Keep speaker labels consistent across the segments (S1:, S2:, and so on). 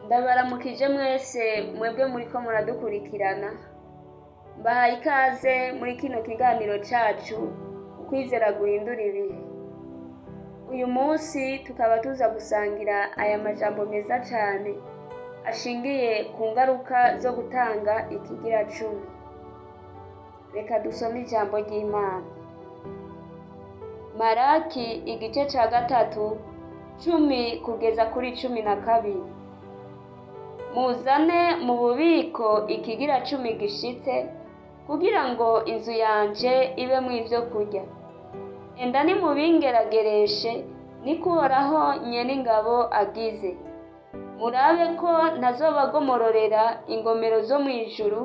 S1: Ndabaramukije mwese mwebwe muriko muradukurikirana, mbahaye ikaze muri kino kiganiro cacu ukwizera guhindura ibihe. Uyu munsi tukaba tuza gusangira aya majambo meza cane ashingiye ku ngaruka zo gutanga ikigira cumi. Reka dusome ijambo ry'Imana. Maraki igice ca 3 10 kugeza kuri 12. Muzane mu bubiko ikigira cumi gishitse, kugira ngo inzu yanje ibemwo ivyo kurya. Enda nimubingeragereshe, niko Uhoraho Nyeningabo agize. Murabe ko ntazobagomororera ingomero zo mw'ijuru,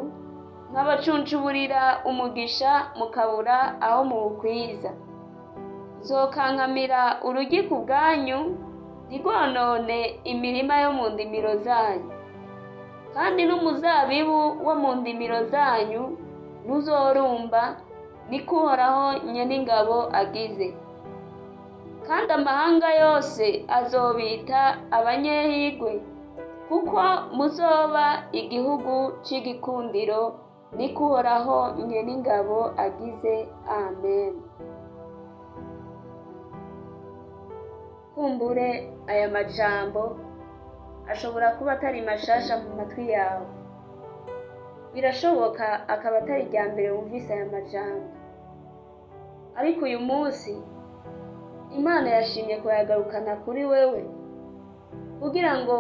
S1: nk'abacuncuburira umugisha mukabura aho muwukwiza. Nzokankamira urugi ku bwanyu, ntirwonone imirima yo mu ndimiro zanyu. Kandi n'umuzabibu wo mu ndimiro zanyu ntuzorumba, niko Uhoraho Nyeningabo agize. Kandi amahanga yose azobita abanyehigwe, kuko muzoba igihugu c'igikundiro, niko Uhoraho Nyeningabo agize. Amen. Kumbure aya majambo ashobora kuba atari mashasha mu matwi yawe. Birashoboka akaba atari irya mbere wumvise aya majambo. Ariko uyu munsi Imana yashimye kuyagarukana kuri wewe, kugira ngo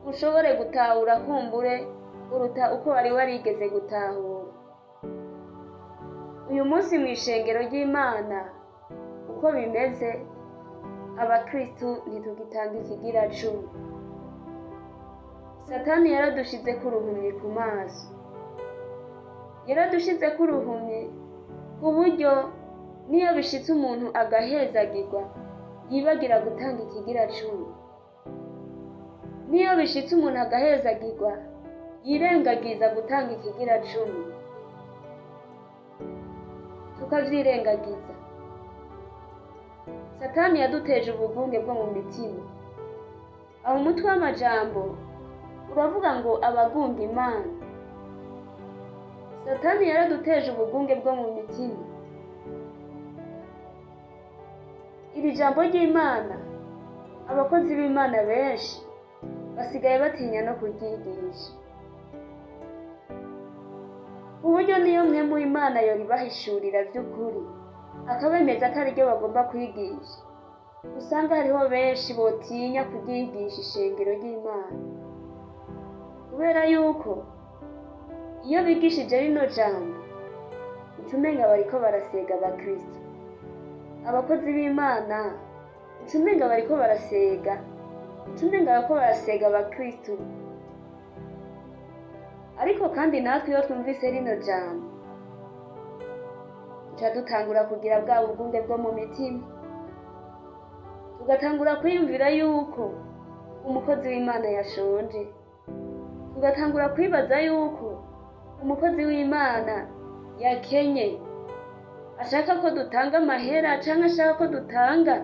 S1: ushobore gutahura kumbure kuruta uko wari warigeze gutahura. Uyu munsi mw'ishengero ry'Imana uko bimeze, abakristu ntitugitanga ikigira cumi. Satani yaradushizeko uruhumyi ku maso, yaradushizeko uruhumyi ku buryo niyo bishitse umuntu agahezagirwa yibagira gutanga ikigira cumi. Niyo bishitse umuntu agahezagirwa yirengagiza gutanga ikigira cumi, tukavyirengagiza. Satani yaduteje ubugunge bwo mu mitima. Aho umutwe w'amajambo uravuga ngo abagunga Imana. Satani yaraduteje ubugunge bwo mu mitima. Iri jambo ry'Imana abakozi b'Imana benshi basigaye batinya no kuryigisha, ku buryo niyo mpwemu Imana yoribahishurira vy'ukuri akabemeza ko ariryo bagomba kwigisha, usanga hariho benshi botinya kuryigisha ishengero ry'Imana, kubera yuko iyo bigishije rino jambo uca umenga bariko barasega abakristo. Abakozi b'Imana uca umenga bariko barasega, uca umenga bariko barasega abakristo. Ariko kandi natwe iyo twumvise rino jambo tuca dutangura kugira bwa bugunge bwo mu mitima, tugatangura kwiyumvira yuko umukozi w'Imana yashonje, tugatangura kwibaza yuko umukozi w'Imana yakenye, ashaka ko dutanga amahera canke ashaka ko dutanga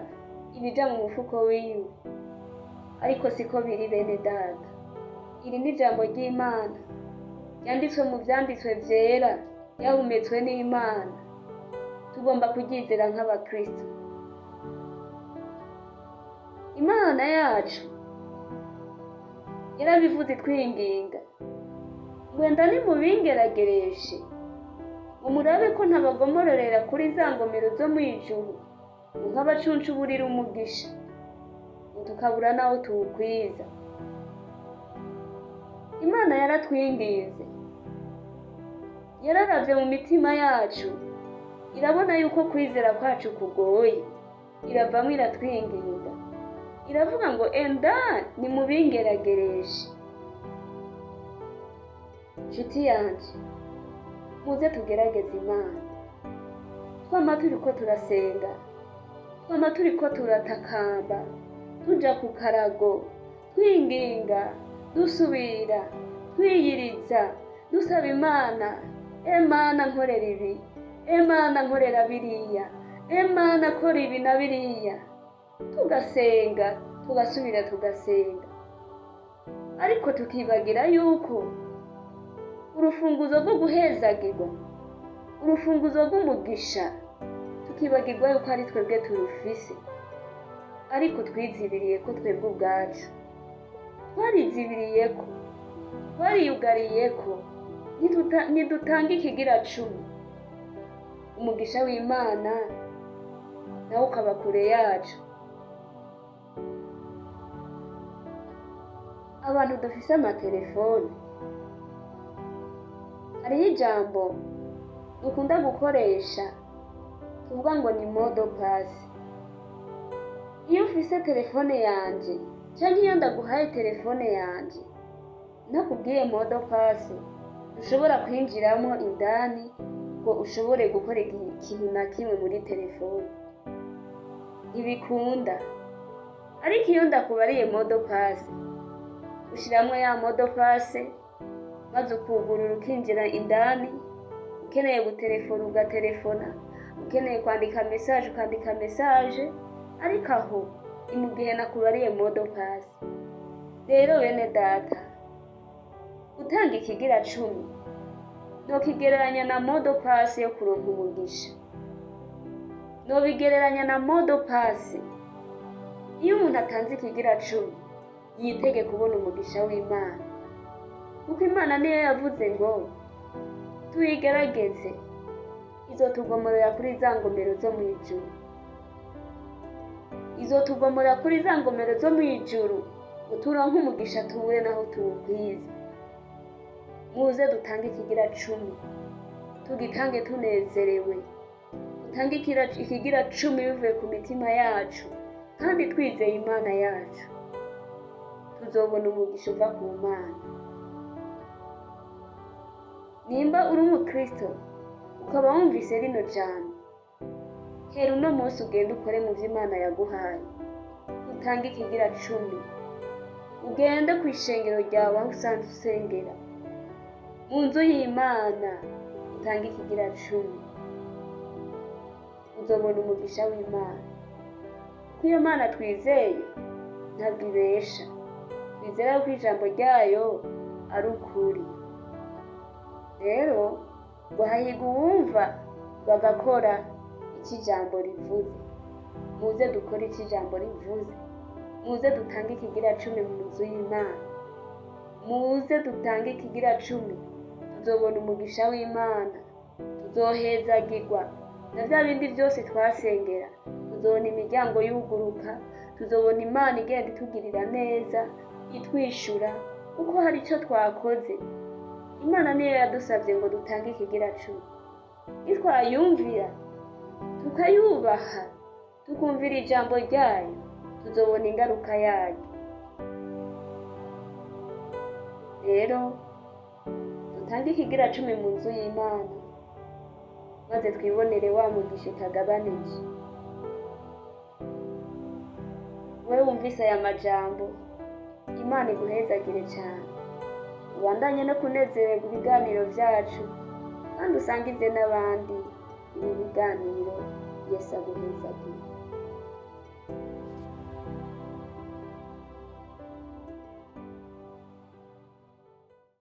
S1: ibija mu mufuko wiwe. Ariko siko biri bene data. Iri ni ijambo ry'Imana ryanditswe mu vyanditswe vyera, ryahumetswe n'Imana. Tugomba kuryizera nk'abakristo. Imana yacu yarabivuze twinginga, ngwenda nimubingeragereshe, murabe ko ntabagomororera kuri za ngomero zo mw'ijuru, nk'abacuncuburira umugisha tukabura naho tuwukwiza. Imana yaratwingize, yararavye mu mitima yacu, irabona yuko kwizera kwacu kugoye, iravamwo iratwinginga, iravuga ngo enda nimubingeragereshe. Nshuti yanje, muze tugerageze Imana. Twama turiko turasenga, twama turiko turatakamba, tuja ku karago, twinginga, dusubira, twiyiriza, dusaba Imana, Mana nkorera ibi, Mana nkorera biriya, Mana kora ibi na biriya. Tugasenga, tugasubira tugasenga. ariko tukibagira yuko urufunguzo rwo guhezagirwa, urufunguzo rw'umugisha, tukibagirwa yuko ari twebwe turufise, ariko twizibiriye ko twebwe ubwacu twarizibiriye ko, twariyugariye ko ntidutanga ikigira cumi. Umugisha w'Imana nawe ukaba kure yacu. Abantu dufise amatelefone, hariho ijambo dukunda gukoresha tuvuga ngo ni modo pasi. Iyo ufise telefone yanje canke iyo ndaguhaye telefone yanje nakubwiye modo pasi, ushobora kwinjiramo indani ngo ushobore gukora ikintu na kimwe muri telefone, ntibikunda. Ariko iyo ndakubariye modo pasi, ushiramwo ya modo pasi maze ukugurura ukinjira indani, ukeneye gutelefona ugatelefona, ukeneye kwandika message ukandika message, ariko aho ni mu gihe nakubariye modo pasi. Rero bene data, utanga ikigira cumi nokigereranya na modo pasi yo kuronka umugisha, nobigereranya na modo pasi. Iyo umuntu atanze ikigira cumi yitege kubona umugisha w'Imana, kuko Imana niyo yavuze ngo tuyigerageze, izotugomorera kuri za ngomero zo mw'ijuru, izotugomorera kuri za ngomero zo mw'ijuru ngo turonke umugisha tuwure naho tuwugwize. Muze dutange ikigira cumi, tugitange tunezerewe, dutange ikigira cumi bivuye ku mitima yacu kandi twizeye Imana yacu, tuzobona umugisha uva ku Mana. Nimba uri umukristo ukaba wumvise rino jambo, hera uno munsi ugende ukore mu vy'Imana yaguhaye, utange ikigira cumi, ugende kw'ishengero ryawe aho usanzwe usengera, mu nzu y'Imana utange ikigira cumi, uzobona umugisha w'Imana. Kuko iyo Mana twizeye ntabwo ibesha, twizera ko ijambo ryayo ari ukuri. Rero ngo hahirwa uwumva bagakora icyo ijambo rivuze. Muze dukore icyo ijambo rivuze, muze dutange ikigira cumi mu nzu y'Imana, muze dutange ikigira cumi, tuzobona umugisha w'Imana, tuzohezagirwa na vya bindi byose twasengera, tuzobona imiryango yuguruka, tuzobona Imana igenda itugirira neza, itwishura kuko hari icyo twakoze. Imana niyo yadusabye ngo dutange ikigira cumi. Nitwayumvira tukayubaha, tukumvira ijambo ryayo, tuzobona ingaruka yayo. Rero dutange ikigira cumi mu nzu y'Imana, maze twibonere wa mugisha utagabanije. Wewe wumvise aya majambo, Imana iguhezagire cyane, ubandanye no kunezererwa ibiganiro vyacu, kandi usangize n'abandi ibi biganiro. Yesu aguhezagire.